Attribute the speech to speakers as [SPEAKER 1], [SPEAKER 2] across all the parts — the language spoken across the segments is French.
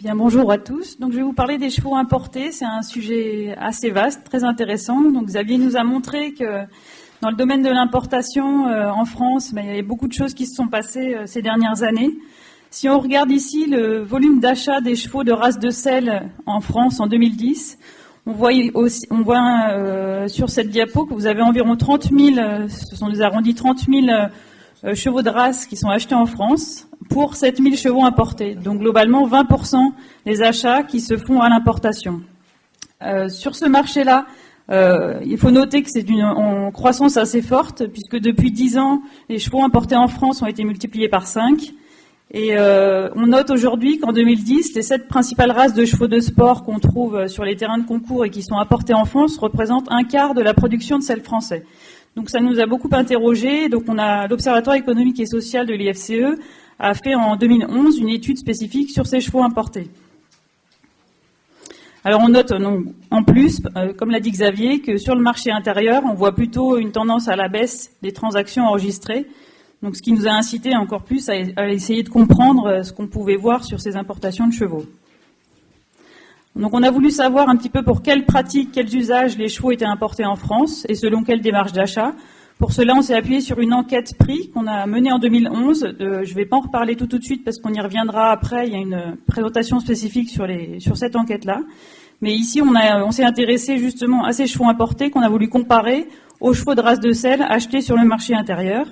[SPEAKER 1] Bien, bonjour à tous. Donc, je vais vous parler des chevaux importés. C'est un sujet assez vaste, très intéressant. Donc, Xavier nous a montré que dans le domaine de l'importation en France, il y avait beaucoup de choses qui se sont passées ces dernières années. Si on regarde ici le volume d'achat des chevaux de race de selle en France en 2010, on voit sur cette diapo que vous avez environ 30 000, ce sont des arrondis 30 000 chevaux de race qui sont achetés en France pour 7 000 chevaux importés. Donc globalement 20% des achats qui se font à l'importation. Sur ce marché-là, il faut noter que c'est en croissance assez forte puisque depuis 10 ans, les chevaux importés en France ont été multipliés par 5. Et on note aujourd'hui qu'en 2010, les 7 principales races de chevaux de sport qu'on trouve sur les terrains de concours et qui sont importés en France représentent un quart de la production de sel français. Donc ça nous a beaucoup interrogés. Donc l'Observatoire économique et social de l'IFCE a fait en 2011 une étude spécifique sur ces chevaux importés. Alors on note en plus, comme l'a dit Xavier, que sur le marché intérieur, on voit plutôt une tendance à la baisse des transactions enregistrées. Donc ce qui nous a incité encore plus à essayer de comprendre ce qu'on pouvait voir sur ces importations de chevaux. Donc on a voulu savoir un petit peu pour quelles pratiques, quels usages les chevaux étaient importés en France et selon quelle démarche d'achat. Pour cela, on s'est appuyé sur une enquête prix qu'on a menée en 2011. Je ne vais pas en reparler tout de suite parce qu'on y reviendra après. Il y a une présentation spécifique sur cette enquête-là. Mais ici, on s'est intéressé justement à ces chevaux importés qu'on a voulu comparer aux chevaux de race de selle achetés sur le marché intérieur.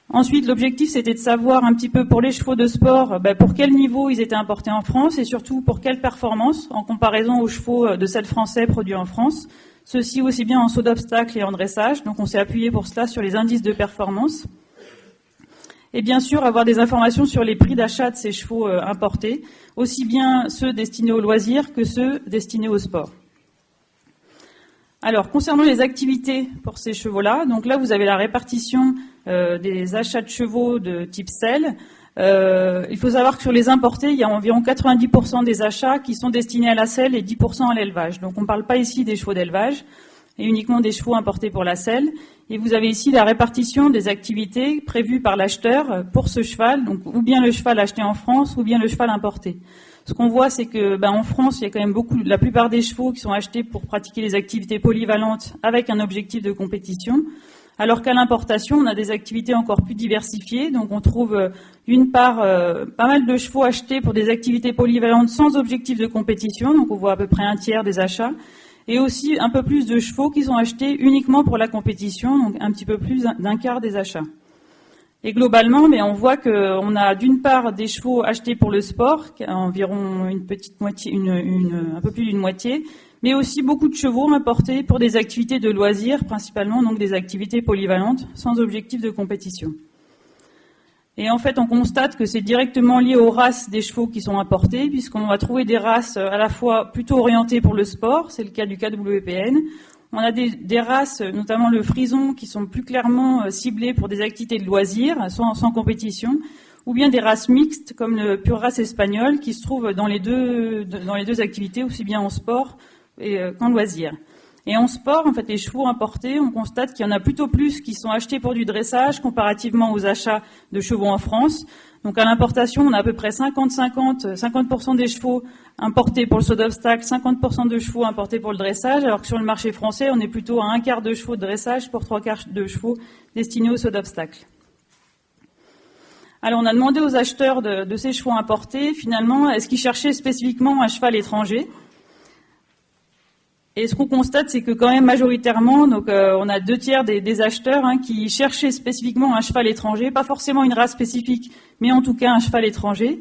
[SPEAKER 1] Ensuite, l'objectif, c'était de savoir un petit peu pour les chevaux de sport, pour quel niveau ils étaient importés en France et surtout pour quelle performance en comparaison aux chevaux de selle français produits en France. Ceci aussi bien en saut d'obstacle et en dressage. Donc, on s'est appuyé pour cela sur les indices de performance. Et bien sûr, avoir des informations sur les prix d'achat de ces chevaux importés, aussi bien ceux destinés au loisir que ceux destinés au sport. Alors, concernant les activités pour ces chevaux-là, donc là, vous avez la répartition des achats de chevaux de type selle. Il faut savoir que sur les importés, il y a environ 90% des achats qui sont destinés à la selle et 10% à l'élevage. Donc, on ne parle pas ici des chevaux d'élevage, et uniquement des chevaux importés pour la selle. Et vous avez ici la répartition des activités prévues par l'acheteur pour ce cheval, donc ou bien le cheval acheté en France, ou bien le cheval importé. Ce qu'on voit, c'est que en France, il y a quand même la plupart des chevaux qui sont achetés pour pratiquer les activités polyvalentes avec un objectif de compétition, alors qu'à l'importation, on a des activités encore plus diversifiées. Donc on trouve d'une part pas mal de chevaux achetés pour des activités polyvalentes sans objectif de compétition, donc on voit à peu près un tiers des achats, et aussi un peu plus de chevaux qui sont achetés uniquement pour la compétition, donc un petit peu plus d'un quart des achats. Et globalement, on voit qu'on a d'une part des chevaux achetés pour le sport, environ une petite moitié, un peu plus d'une moitié, mais aussi beaucoup de chevaux importés pour des activités de loisirs, principalement donc des activités polyvalentes, sans objectif de compétition. Et en fait, on constate que c'est directement lié aux races des chevaux qui sont importés, puisqu'on va trouver des races à la fois plutôt orientées pour le sport, c'est le cas du KWPN. On a des races, notamment le frison, qui sont plus clairement ciblées pour des activités de loisirs, sans compétition, ou bien des races mixtes, comme le pur race espagnol, qui se trouve dans les deux activités, aussi bien en sport qu'en loisirs. Et en sport, en fait, les chevaux importés, on constate qu'il y en a plutôt plus qui sont achetés pour du dressage comparativement aux achats de chevaux en France. Donc à l'importation, on a à peu près 50% des chevaux importés pour le saut d'obstacle, 50% de chevaux importés pour le dressage, alors que sur le marché français, on est plutôt à un quart de chevaux de dressage pour 3/4 de chevaux destinés au saut d'obstacle. Alors on a demandé aux acheteurs de ces chevaux importés, finalement, est-ce qu'ils cherchaient spécifiquement un cheval étranger ? Et ce qu'on constate, c'est que quand même majoritairement, donc on a 2/3 des acheteurs qui cherchaient spécifiquement un cheval étranger, pas forcément une race spécifique, mais en tout cas un cheval étranger.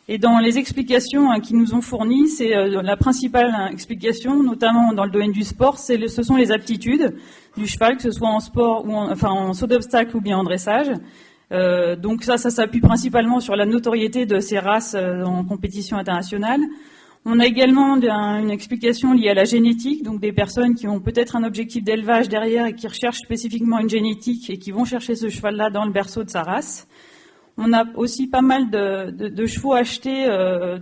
[SPEAKER 1] Et dans les explications qu'ils nous ont fournies, c'est la principale explication, notamment dans le domaine du sport, ce sont les aptitudes du cheval, que ce soit en sport ou en saut d'obstacle ou bien en dressage. Donc ça s'appuie principalement sur la notoriété de ces races en compétition internationale. On a également une explication liée à la génétique, donc des personnes qui ont peut-être un objectif d'élevage derrière et qui recherchent spécifiquement une génétique et qui vont chercher ce cheval-là dans le berceau de sa race. On a aussi pas mal de chevaux achetés,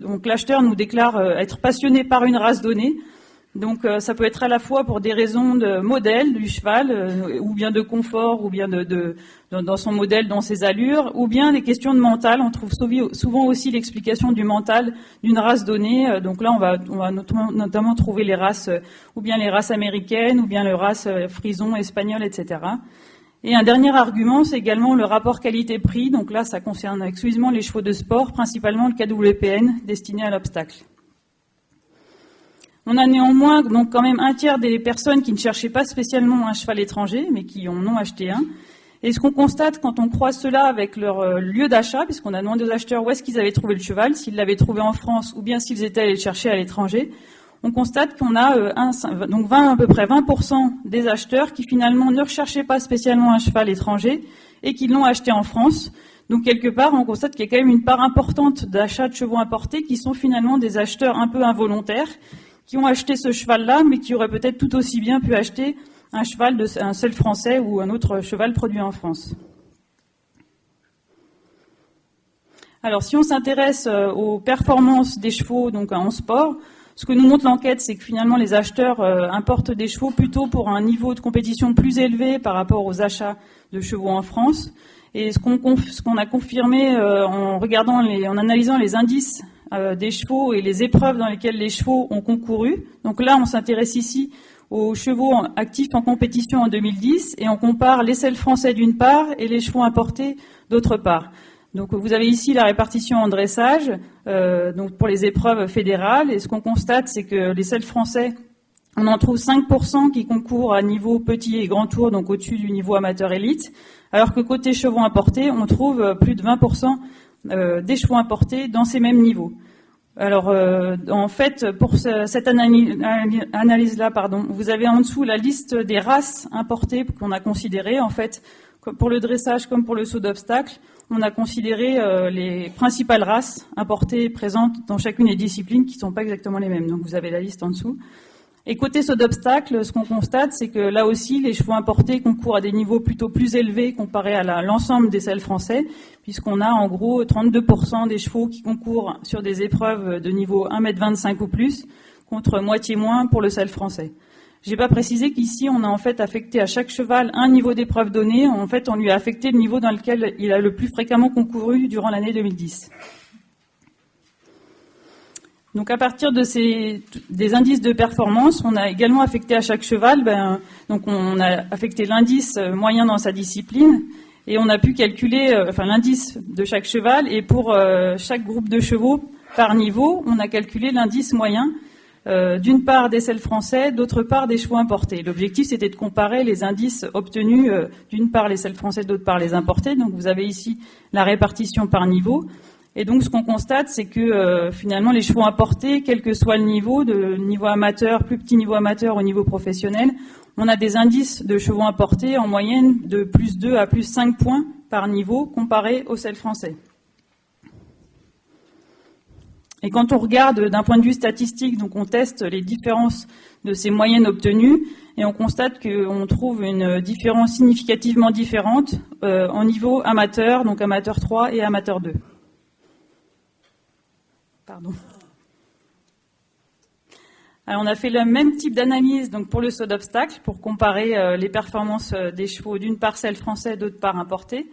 [SPEAKER 1] donc l'acheteur nous déclare être passionné par une race donnée. Donc ça peut être à la fois pour des raisons de modèle du cheval, ou bien de confort, ou bien dans son modèle, dans ses allures, ou bien des questions de mental. On trouve souvent aussi l'explication du mental d'une race donnée. Donc là, on va notamment trouver les races, ou bien les races américaines, ou bien les races frison, espagnoles, etc. Et un dernier argument, c'est également le rapport qualité-prix. Donc là, ça concerne exclusivement les chevaux de sport, principalement le KWPN, destiné à l'obstacle. On a néanmoins donc quand même un tiers des personnes qui ne cherchaient pas spécialement un cheval étranger, mais qui en ont acheté un. Et ce qu'on constate quand on croise cela avec leur lieu d'achat, puisqu'on a demandé aux acheteurs où est-ce qu'ils avaient trouvé le cheval, s'ils l'avaient trouvé en France ou bien s'ils étaient allés le chercher à l'étranger, on constate qu'on a à peu près 20% des acheteurs qui finalement ne recherchaient pas spécialement un cheval étranger et qui l'ont acheté en France. Donc quelque part, on constate qu'il y a quand même une part importante d'achats de chevaux importés qui sont finalement des acheteurs un peu involontaires, qui ont acheté ce cheval-là, mais qui auraient peut-être tout aussi bien pu acheter un cheval un seul français ou un autre cheval produit en France. Alors, si on s'intéresse aux performances des chevaux donc en sport, ce que nous montre l'enquête, c'est que finalement les acheteurs importent des chevaux plutôt pour un niveau de compétition plus élevé par rapport aux achats de chevaux en France. Et ce qu'on a confirmé en analysant les indices des chevaux et les épreuves dans lesquelles les chevaux ont concouru. Donc là, on s'intéresse ici aux chevaux actifs en compétition en 2010 et on compare les selles français d'une part et les chevaux importés d'autre part. Donc vous avez ici la répartition en dressage donc pour les épreuves fédérales. Et ce qu'on constate, c'est que les selles français, on en trouve 5% qui concourent à niveau petit et grand tour, donc au-dessus du niveau amateur élite, alors que côté chevaux importés, on trouve plus de 20% des chevaux importés dans ces mêmes niveaux. Alors, en fait, pour cette analyse-là, vous avez en dessous la liste des races importées qu'on a considérées. En fait, pour le dressage comme pour le saut d'obstacle, on a considéré les principales races importées présentes dans chacune des disciplines qui ne sont pas exactement les mêmes. Donc, vous avez la liste en dessous. Et côté saut d'obstacle, ce qu'on constate, c'est que là aussi, les chevaux importés concourent à des niveaux plutôt plus élevés comparés à l'ensemble des selles français, puisqu'on a en gros 32% des chevaux qui concourent sur des épreuves de niveau 1,25 m ou plus, contre moitié moins pour le selle français. J'ai pas précisé qu'ici, on a en fait affecté à chaque cheval un niveau d'épreuve donné. En fait, on lui a affecté le niveau dans lequel il a le plus fréquemment concouru durant l'année 2010. Donc à partir de des indices de performance, on a également affecté à chaque cheval, donc on a affecté l'indice moyen dans sa discipline et on a pu calculer l'indice de chaque cheval, et pour chaque groupe de chevaux par niveau, on a calculé l'indice moyen d'une part des selles français, d'autre part des chevaux importés. L'objectif, c'était de comparer les indices obtenus d'une part les selles français, d'autre part les importés. Donc vous avez ici la répartition par niveau. Et donc, ce qu'on constate, c'est que finalement, les chevaux importés, quel que soit le niveau, de niveau amateur, plus petit niveau amateur au niveau professionnel, on a des indices de chevaux importés en moyenne de plus 2 à plus 5 points par niveau comparé aux selles français. Et quand on regarde d'un point de vue statistique, donc on teste les différences de ces moyennes obtenues et on constate qu'on trouve une différence significativement différente en niveau amateur, donc amateur 3 et amateur 2. Pardon. Alors on a fait le même type d'analyse donc pour le saut d'obstacle pour comparer les performances des chevaux d'une part selles français, d'autre part importés.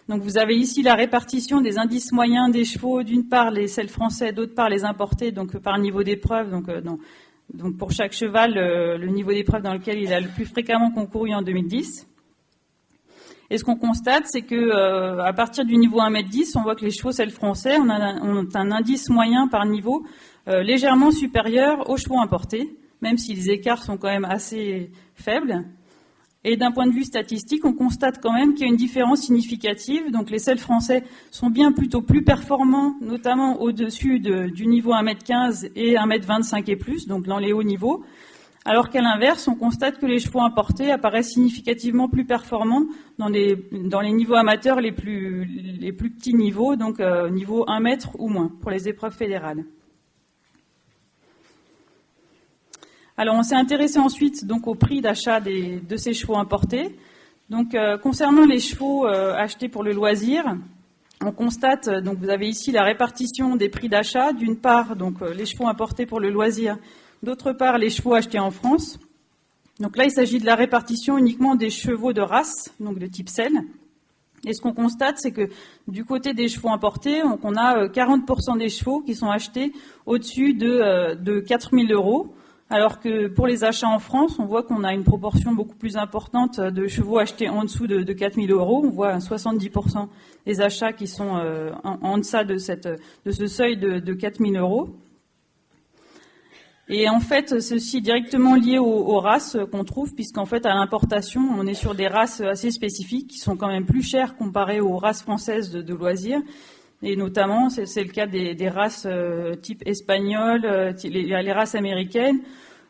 [SPEAKER 1] Donc vous avez ici la répartition des indices moyens des chevaux, d'une part les selles français, d'autre part les importés, donc par niveau d'épreuve. Donc pour chaque cheval, le niveau d'épreuve dans lequel il a le plus fréquemment concouru en 2010. Et ce qu'on constate, c'est que à partir du niveau 1,10 m, on voit que les chevaux selles français ont un indice moyen par niveau légèrement supérieur aux chevaux importés, même si les écarts sont quand même assez faibles. Et d'un point de vue statistique, on constate quand même qu'il y a une différence significative. Donc les selles français sont bien plutôt plus performants, notamment au-dessus du niveau 1,15 m et 1,25 m et plus, donc dans les hauts niveaux. Alors qu'à l'inverse, on constate que les chevaux importés apparaissent significativement plus performants dans les niveaux amateurs les plus petits niveaux, donc niveau 1 mètre ou moins, pour les épreuves fédérales. Alors on s'est intéressé ensuite donc au prix d'achat de ces chevaux importés. Donc concernant les chevaux achetés pour le loisir, on constate, donc vous avez ici la répartition des prix d'achat, d'une part donc les chevaux importés pour le loisir D'autre part, les chevaux achetés en France. Donc là, il s'agit de la répartition uniquement des chevaux de race, donc de type selle. Et ce qu'on constate, c'est que du côté des chevaux importés, on a 40% des chevaux qui sont achetés au-dessus de 4 000 €, alors que pour les achats en France, on voit qu'on a une proportion beaucoup plus importante de chevaux achetés en dessous de 4 000 €. On voit 70% des achats qui sont en deçà de ce seuil de 4 000 €. Et en fait, ceci est directement lié aux races qu'on trouve, puisqu'en fait, à l'importation, on est sur des races assez spécifiques qui sont quand même plus chères comparées aux races françaises de loisirs. Et notamment, c'est le cas des races type espagnole, les races américaines.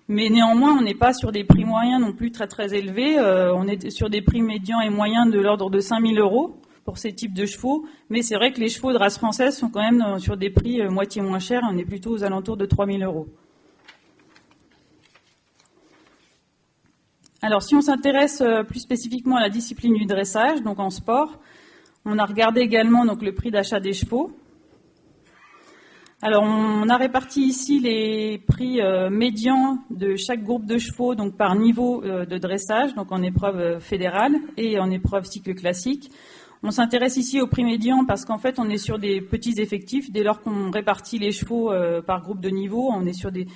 [SPEAKER 1] Mais néanmoins, on n'est pas sur des prix moyens non plus très très élevés. On est sur des prix médians et moyens de l'ordre de 5 000 € pour ces types de chevaux. Mais c'est vrai que les chevaux de race française sont quand même sur des prix moitié moins chers. On est plutôt aux alentours de 3 000 €. Alors, si on s'intéresse plus spécifiquement à la discipline du dressage, donc en sport, on a regardé également donc, le prix d'achat des chevaux. Alors, on a réparti ici les prix médians de chaque groupe de chevaux donc par niveau de dressage, donc en épreuve fédérale et en épreuve cycle classique. On s'intéresse ici au prix médian parce qu'en fait, on est sur des petits effectifs. Dès lors qu'on répartit les chevaux par groupe de niveau, on est sur des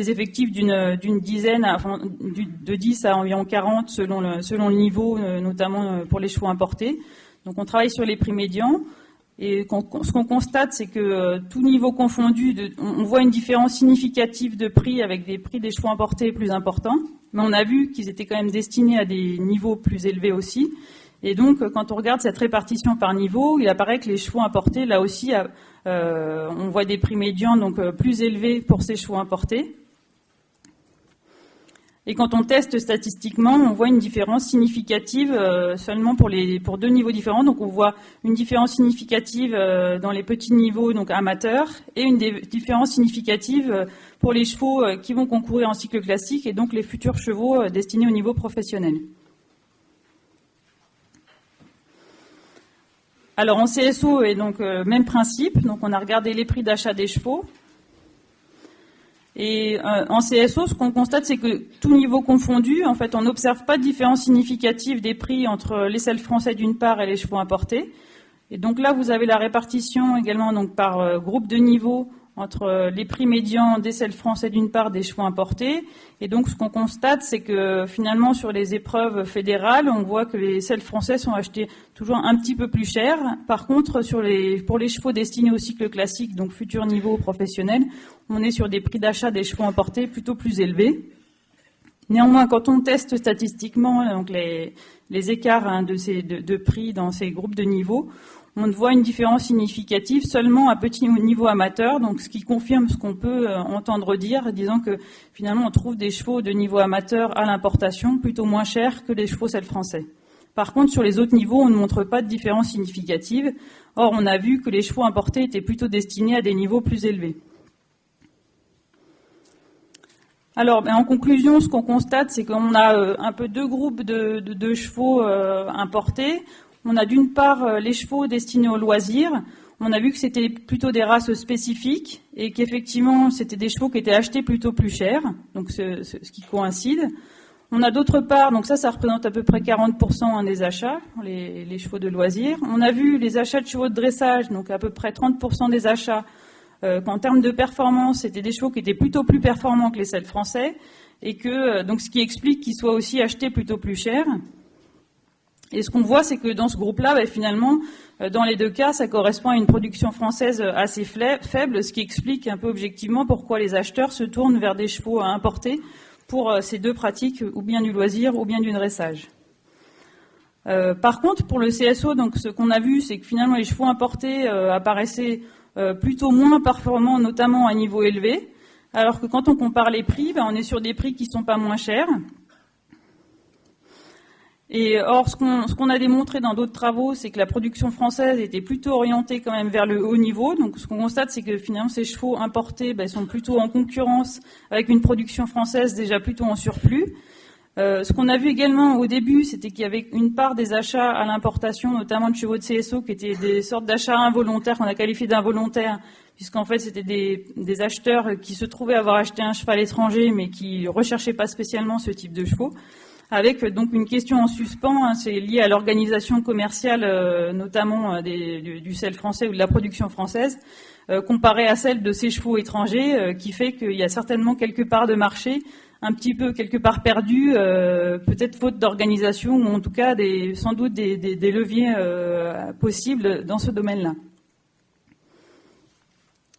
[SPEAKER 1] effectifs d'une dizaine, enfin, de 10 à environ 40 selon le niveau, notamment pour les chevaux importés. Donc on travaille sur les prix médians. Et ce qu'on constate, c'est que tout niveau confondu, on voit une différence significative de prix avec des prix des chevaux importés plus importants. Mais on a vu qu'ils étaient quand même destinés à des niveaux plus élevés aussi. Et donc, quand on regarde cette répartition par niveau, il apparaît que les chevaux importés, là aussi, on voit des prix médians donc plus élevés pour ces chevaux importés. Et quand on teste statistiquement, on voit une différence significative seulement pour deux niveaux différents. Donc on voit une différence significative dans les petits niveaux, donc amateurs, et une différence significative pour les chevaux qui vont concourir en cycle classique et donc les futurs chevaux destinés au niveau professionnel. Alors en CSO, et donc même principe, donc on a regardé les prix d'achat des chevaux. Et en CSO, ce qu'on constate, c'est que tout niveau confondu, en fait, on n'observe pas de différence significative des prix entre les selles français d'une part et les chevaux importés. Et donc là, vous avez la répartition également donc par groupe de niveau entre les prix médians des selles français d'une part, des chevaux importés. Et donc ce qu'on constate, c'est que finalement sur les épreuves fédérales, on voit que les selles français sont achetés toujours un petit peu plus cher. Par contre, pour les chevaux destinés au cycle classique, donc futur niveau professionnel, on est sur des prix d'achat des chevaux importés plutôt plus élevés. Néanmoins, quand on teste statistiquement donc les écarts de prix dans ces groupes de niveaux, on voit une différence significative seulement à petit niveau amateur, donc ce qui confirme ce qu'on peut entendre dire, disant que finalement on trouve des chevaux de niveau amateur à l'importation plutôt moins chers que les chevaux selles français. Par contre, sur les autres niveaux, on ne montre pas de différence significative. Or, on a vu que les chevaux importés étaient plutôt destinés à des niveaux plus élevés. Alors, en conclusion, ce qu'on constate, c'est qu'on a un peu deux groupes de chevaux importés. On a d'une part les chevaux destinés au loisir. On a vu que c'était plutôt des races spécifiques et qu'effectivement, c'était des chevaux qui étaient achetés plutôt plus cher, donc ce qui coïncide. On a d'autre part, donc ça représente à peu près 40% des achats, les chevaux de loisir. On a vu les achats de chevaux de dressage, donc à peu près 30% des achats, qu'en termes de performance, c'était des chevaux qui étaient plutôt plus performants que les selles français, et que donc ce qui explique qu'ils soient aussi achetés plutôt plus cher. Et ce qu'on voit, c'est que dans ce groupe-là, finalement, dans les deux cas, ça correspond à une production française assez faible, ce qui explique un peu objectivement pourquoi les acheteurs se tournent vers des chevaux importés pour ces deux pratiques, ou bien du loisir ou bien du dressage. Par contre, pour le CSO, donc ce qu'on a vu, c'est que finalement les chevaux importés apparaissaient plutôt moins performants, notamment à niveau élevé, alors que quand on compare les prix, on est sur des prix qui ne sont pas moins chers. Et or, ce qu'on a démontré dans d'autres travaux, c'est que la production française était plutôt orientée quand même vers le haut niveau. Donc, ce qu'on constate, c'est que finalement, ces chevaux importés sont plutôt en concurrence avec une production française déjà plutôt en surplus. Ce qu'on a vu également au début, c'était qu'il y avait une part des achats à l'importation, notamment de chevaux de CSO, qui étaient des sortes d'achats involontaires, qu'on a qualifiés d'involontaires, puisqu'en fait c'était des acheteurs qui se trouvaient avoir acheté un cheval étranger, mais qui recherchaient pas spécialement ce type de chevaux. Avec donc une question en suspens, hein, c'est lié à l'organisation commerciale, notamment du sel français ou de la production française, comparée à celle de ces chevaux étrangers, qui fait qu'il y a certainement quelques parts de marché un petit peu quelque part perdu, peut-être faute d'organisation, ou en tout cas sans doute des leviers possibles dans ce domaine-là.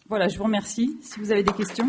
[SPEAKER 1] Voilà, je vous remercie. Si vous avez des questions.